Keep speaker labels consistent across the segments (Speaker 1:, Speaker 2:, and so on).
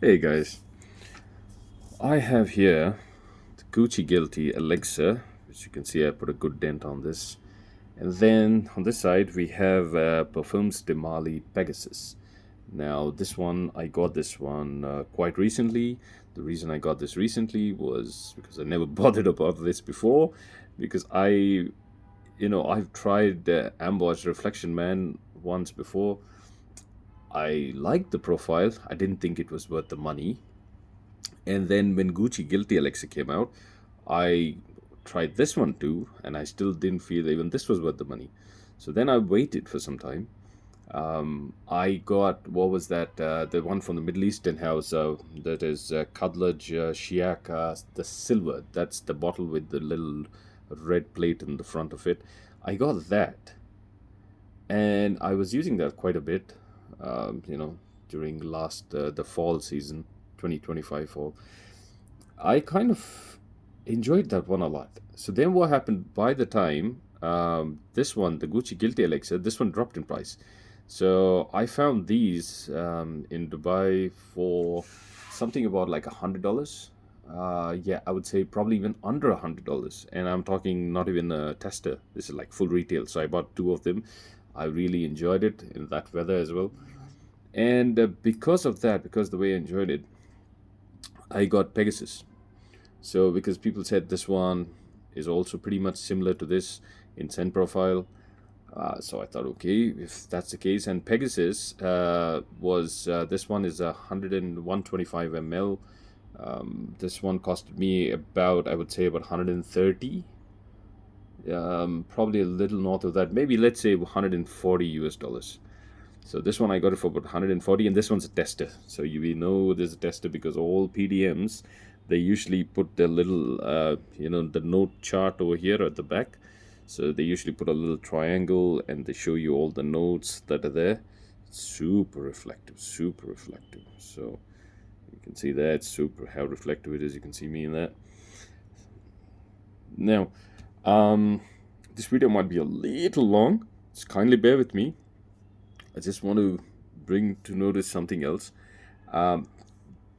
Speaker 1: Hey guys, I have here the Gucci Guilty Elixir, which you can see I put a good dent on this. And then on this side we have Parfums de Marley Pegasus. Now this one, I got this one quite recently. The reason I got this recently was because I never bothered about this before, because I've tried Amboss Reflection Man once before. I liked the profile. I didn't think it was worth the money. And then when Gucci Guilty Alexa came out, I tried this one too, and I still didn't feel even this was worth the money. So then I waited for some time. I got, what was that? The one from the Middle Eastern house, that is Kadlaj Shiak, the silver. That's the bottle with the little red plate in the front of it. I got that, and I was using that quite a bit. During last the fall season, 2025 fall. I kind of enjoyed that one a lot. So then what happened by the time this one, the Gucci Guilty Elixir, this one dropped in price. So I found these in Dubai for something about like $100. Yeah, I would say probably even under $100. And I'm talking not even a tester. This is like full retail. So I bought two of them. I really enjoyed it in that weather as well. And because of that, because the way I enjoyed it, I got Pegasus. So because people said this one is also pretty much similar to this in scent profile, so I thought, okay, if that's the case, and Pegasus was this one is 125 ml. This one costed me about, I would say, about 130, probably a little north of that, maybe let's say 140 US dollars. So this one I got it for about 140, and this one's a tester. So we know there's a tester because all PDMs, they usually put their little, the note chart over here at the back. So they usually put a little triangle and they show you all the notes that are there. Super reflective, super reflective. So you can see that super how reflective it is. You can see me in that. Now, this video might be a little long. Just kindly bear with me. I just want to bring to notice something else. Um,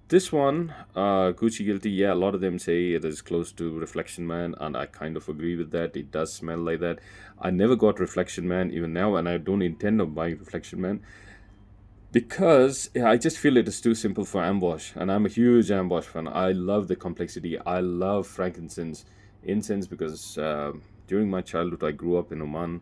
Speaker 1: this one, Gucci Guilty, yeah, a lot of them say it is close to Reflection Man, and I kind of agree with that. It does smell like that. I never got Reflection Man even now, and I don't intend on buying Reflection Man because yeah, I just feel it is too simple for ambush, and I'm a huge ambush fan. I love the complexity. I love frankincense, incense because during my childhood I grew up in Oman,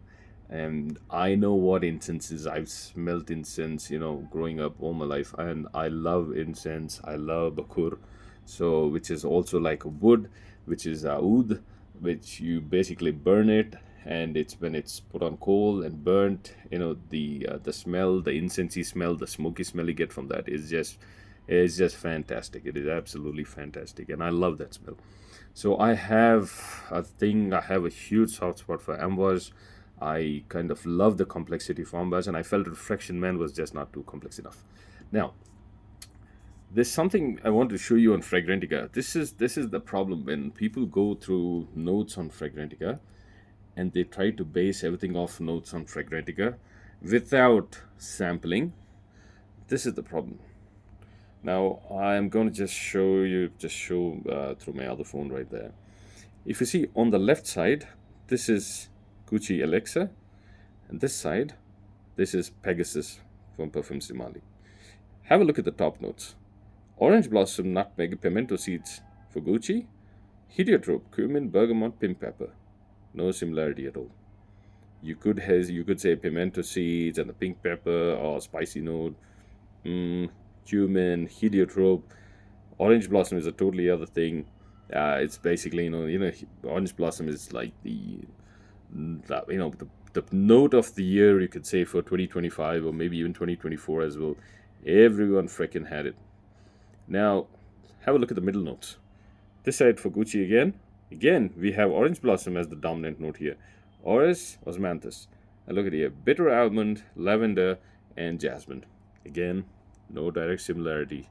Speaker 1: and I know what incense is. I've smelled incense, growing up all my life, and I love incense. I love bakur, so which is also like a wood, which is oud, which you basically burn it, and it's when it's put on coal and burnt, the smell, the incensey smell, the smoky smell you get from that is just fantastic. It is absolutely fantastic, and I love that smell. So I have a huge soft spot for amboise. I kind of love the complexity of amboise, and I felt Reflection Man was just not too complex enough. Now, there's something I want to show you on Fragrantica. This is the problem when people go through notes on Fragrantica and they try to base everything off notes on Fragrantica without sampling. This is the problem. Now I'm going to just show through my other phone right there. If you see on the left side, this is Gucci Alexa, and this side, this is Pegasus from Parfums de Mali. Have a look at the top notes. Orange blossom, nutmeg, pimento seeds for Gucci. Heliotrope, cumin, bergamot, pink pepper. No similarity at all. You could say pimento seeds and the pink pepper or spicy note, cumin, heliotrope. Orange blossom is a totally other thing. It's basically orange blossom is like the note of the year, you could say, for 2025 or maybe even 2024 as well. Everyone freaking had it. Now have a look at the middle notes. This side for Gucci again, we have orange blossom as the dominant note here. Orris, osmanthus. And look at here, bitter almond, lavender, and jasmine. Again, no direct similarity.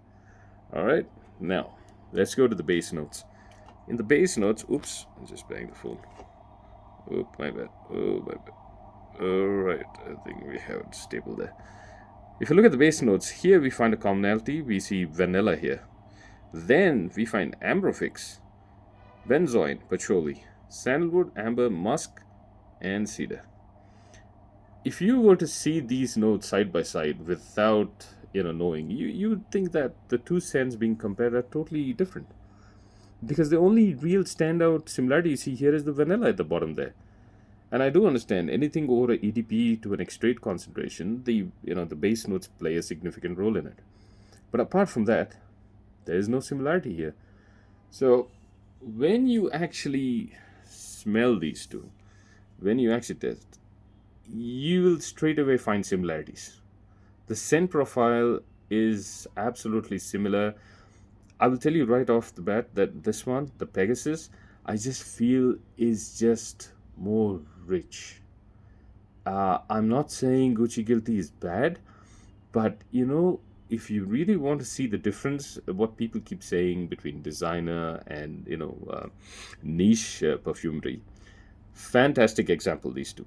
Speaker 1: All right, now let's go to the base notes. In the base notes, oops, I just banged the phone. Oh, my bad. Oh, my bad. All right, I think we have it stable there. If you look at the base notes, here we find a commonality. We see vanilla here. Then we find ambrofix, benzoin, patchouli, sandalwood, amber, musk, and cedar. If you were to see these notes side by side without knowing, you would think that the two scents being compared are totally different. Because the only real standout similarity you see here is the vanilla at the bottom there. And I do understand anything over a EDP to an extrait concentration, the base notes play a significant role in it. But apart from that, there is no similarity here. So when you actually smell these two, when you actually test, you will straight away find similarities. The scent profile is absolutely similar. I will tell you right off the bat that this one, the Pegasus, I just feel is just more rich. I'm not saying Gucci Guilty is bad, but if you really want to see the difference, what people keep saying between designer and niche perfumery, fantastic example these two,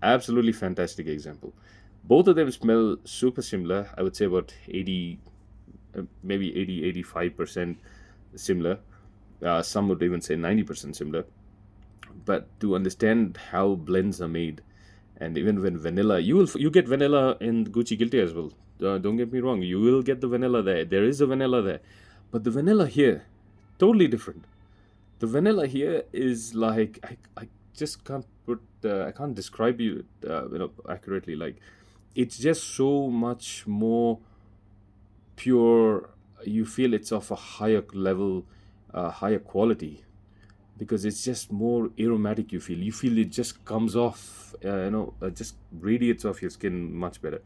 Speaker 1: absolutely fantastic example. Both of them smell super similar. I would say about 80, maybe 80-85% similar. Some would even say 90% similar. But to understand how blends are made, and even when vanilla, you get vanilla in Gucci Guilty as well. Don't get me wrong, you will get the vanilla there. There is a vanilla there, but the vanilla here, totally different. The vanilla here is like I just can't put I can't describe you accurately. Like it's just so much more pure. You feel it's of a higher level, higher quality because it's just more aromatic. You feel it just comes off, just radiates off your skin much better.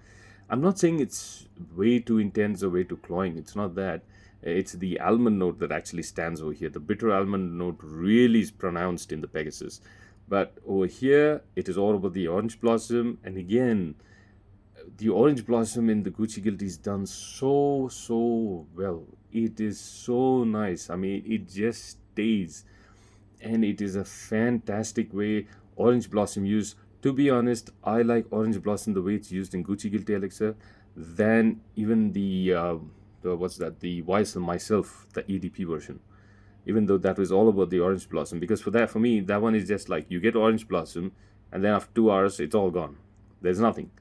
Speaker 1: I'm not saying it's way too intense or way too cloying. It's not that. It's the almond note that actually stands over here. The bitter almond note really is pronounced in the Pegasus, but over here it is all about the orange blossom. And again, the orange blossom in the Gucci Guilty is done so well. It is so nice. I mean, it just stays, and it is a fantastic way orange blossom used. To be honest, I like orange blossom the way it's used in Gucci Guilty Elixir than even the what's that, the YSL myself, the EDP version. Even though that was all about the orange blossom, because for me that one is just like you get orange blossom, and then after 2 hours it's all gone. There's nothing,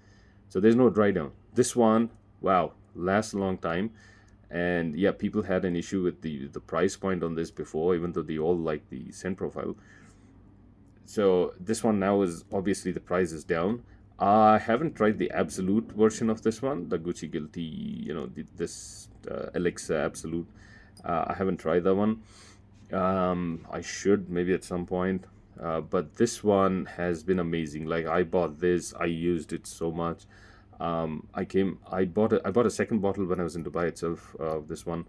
Speaker 1: so there's no dry down. This one, wow, lasts a long time. And yeah, people had an issue with the price point on this before, even though they all like the scent profile. So this one now is obviously the price is down. I haven't tried the absolute version of this one, the Gucci Guilty, this Elixir Absolute. I haven't tried that one. I should maybe at some point. But this one has been amazing. Like I bought this, I used it so much. I bought a second bottle when I was in Dubai itself of this one,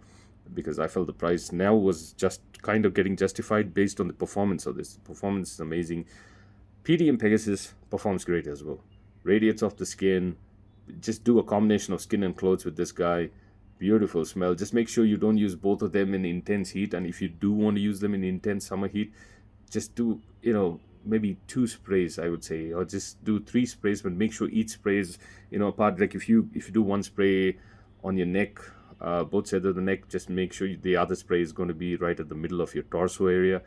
Speaker 1: because I felt the price now was just kind of getting justified based on the performance of this. The performance is amazing. PDM Pegasus performs great as well. Radiates off the skin. Just do a combination of skin and clothes with this guy. Beautiful smell. Just make sure you don't use both of them in intense heat. And if you do want to use them in intense summer heat, just do, maybe 2 sprays, I would say, or just do 3 sprays, but make sure each spray is, apart. Like if you do one spray on your neck, both sides of the neck, just make sure the other spray is going to be right at the middle of your torso area.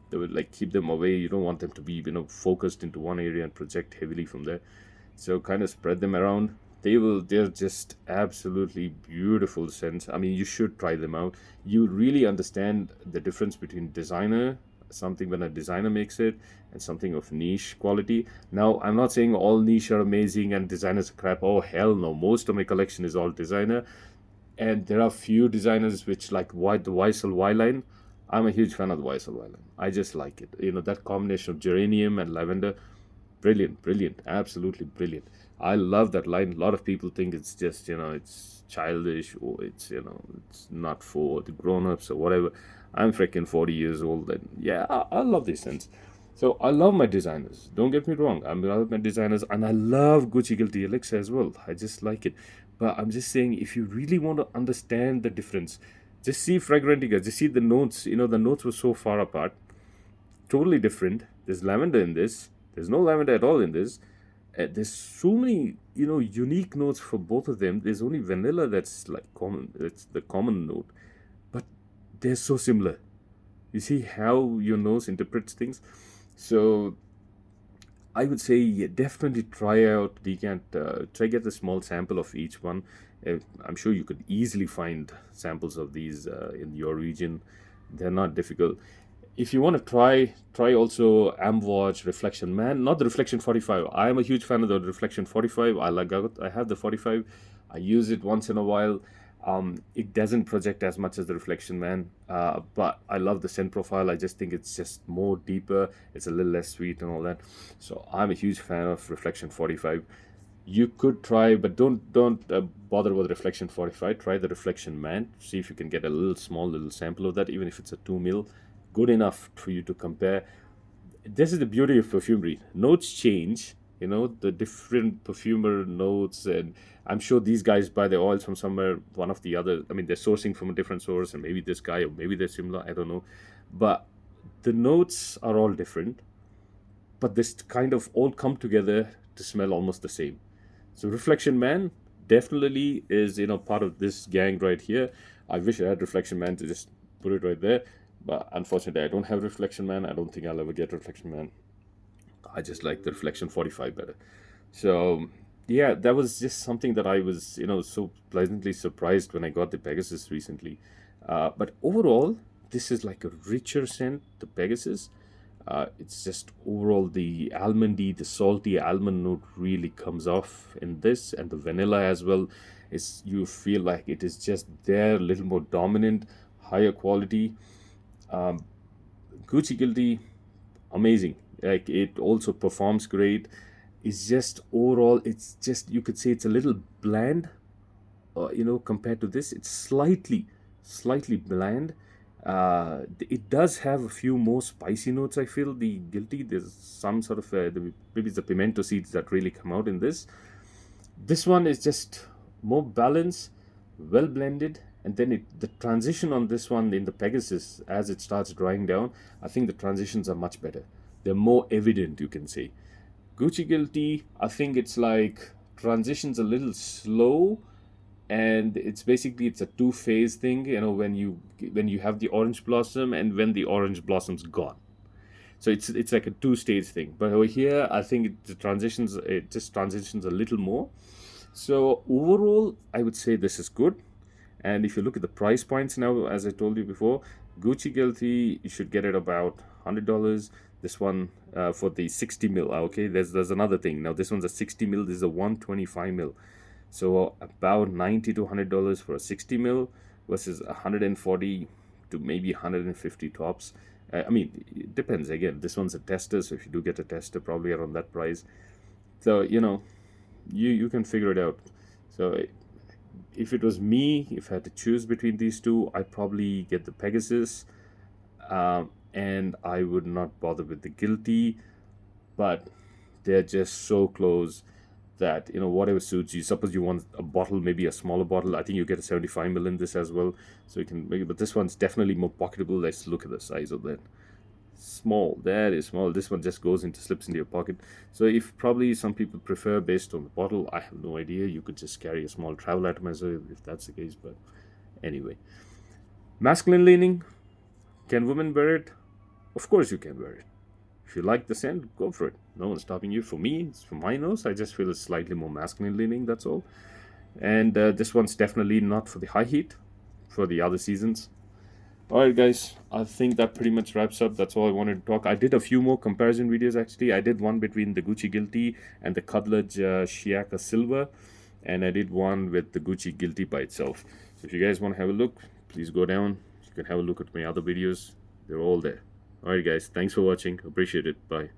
Speaker 1: That would like keep them away. You don't want them to be, focused into one area and project heavily from there. So kind of spread them around. They're just absolutely beautiful scents. I mean, you should try them out. You really understand the difference between designer, something when a designer makes it, and something of niche quality. Now, I'm not saying all niche are amazing and designers are crap. Oh, hell no. Most of my collection is all designer. And there are few designers which like the YSL Y line. I'm a huge fan of the YSL Y line. I just like it. That combination of geranium and lavender, brilliant, absolutely brilliant. I love that line. A lot of people think it's just, it's childish, or it's not for the grown-ups or whatever. I'm freaking 40 years old, and yeah, I love these scents. So I love my designers. Don't get me wrong. I love my designers, and I love Gucci Guilty Elixir as well. I just like it. But I'm just saying, if you really want to understand the difference, just see Fragrantica. Just see the notes. The notes were so far apart, totally different. There's lavender in this. There's no lavender at all in this. There's so many, unique notes for both of them. There's only vanilla that's like common. It's the common note, but they're so similar. You see how your nose interprets things. So I would say, yeah, definitely try out decant. Try get a small sample of each one. I'm sure you could easily find samples of these in your region. They're not difficult. If you want to try also Amwatch Reflection Man, not the Reflection 45. I am a huge fan of the Reflection 45. I have the 45. I use it once in a while. It doesn't project as much as the Reflection Man, but I love the scent profile. I just think it's just more deeper. It's a little less sweet and all that. So I'm a huge fan of Reflection 45. You could try, but don't bother with Reflection 45. Try the Reflection Man. See if you can get a little sample of that, even if it's a 2 ml, good enough for you to compare. This is the beauty of perfumery. Notes change, the different perfumer notes, and I'm sure these guys buy their oils from somewhere, one of the other. I mean, they're sourcing from a different source, and maybe this guy, or maybe they're similar. I don't know, but the notes are all different, but this kind of all come together to smell almost the same. So Reflection Man definitely is, part of this gang right here. I wish I had Reflection Man to just put it right there, but unfortunately I don't have Reflection Man. I don't think I'll ever get Reflection Man. I just like the Reflection 45 better. So yeah, that was just something that I was, so pleasantly surprised when I got the Pegasus recently. But overall, this is like a richer scent, the Pegasus. It's just overall the almondy, the salty almond note really comes off in this, and the vanilla as well. Is you feel like it is just there, a little more dominant, higher quality. Um, Gucci Guilty, amazing. Like it also performs great. It's just overall, it's just you could say it's a little bland, compared to this. It's slightly bland. It does have a few more spicy notes. I feel the Guilty. There's some sort of maybe it's the pimento seeds that really come out in this. This one is just more balanced, well blended, and then the transition on this one in the Pegasus as it starts drying down, I think the transitions are much better. They're more evident, you can say. Gucci Guilty, I think it's like transitions a little slow, and it's a two-phase thing. When you have the orange blossom and when the orange blossom's gone. So it's like a two-stage thing. But over here, I think it just transitions a little more. So overall, I would say this is good. And if you look at the price points now, as I told you before, Gucci Guilty, you should get it about $100. This one for the 60 mil. Okay, there's another thing. Now this one's a 60 mil. This is a 125 mil. So about $90 to $100 for a 60 mil versus 140 to maybe 150 tops. I mean, it depends. Again, this one's a tester, so if you do get a tester, probably around that price. So you can figure it out. So if it was me, if I had to choose between these two, I'd probably get the Pegasus, and I would not bother with the Guilty, but they're just so close that whatever suits you. Suppose you want a bottle, maybe a smaller bottle. I think you get a 75 ml in this as well, so you can make it. But this one's definitely more pocketable. Let's look at the size of that. Small, that is small. This one just slips into your pocket. So if probably some people prefer based on the bottle, I have no idea. You could just carry a small travel atomizer if that's the case. But anyway, masculine leaning. Can women wear it? Of course you can wear it. If you like the scent, go for it. No one's stopping you. For me, it's for my nose. I just feel it's slightly more masculine leaning. That's all. And this one's definitely not for the high heat. For the other seasons. Alright guys, I think that pretty much wraps up. That's all I wanted to talk. I did a few more comparison videos actually. I did one between the Gucci Guilty and the Cutledge Shiaka Silver, and I did one with the Gucci Guilty by itself. So if you guys want to have a look, please go down. You can have a look at my other videos. They're all there. Alright guys, thanks for watching. Appreciate it. Bye.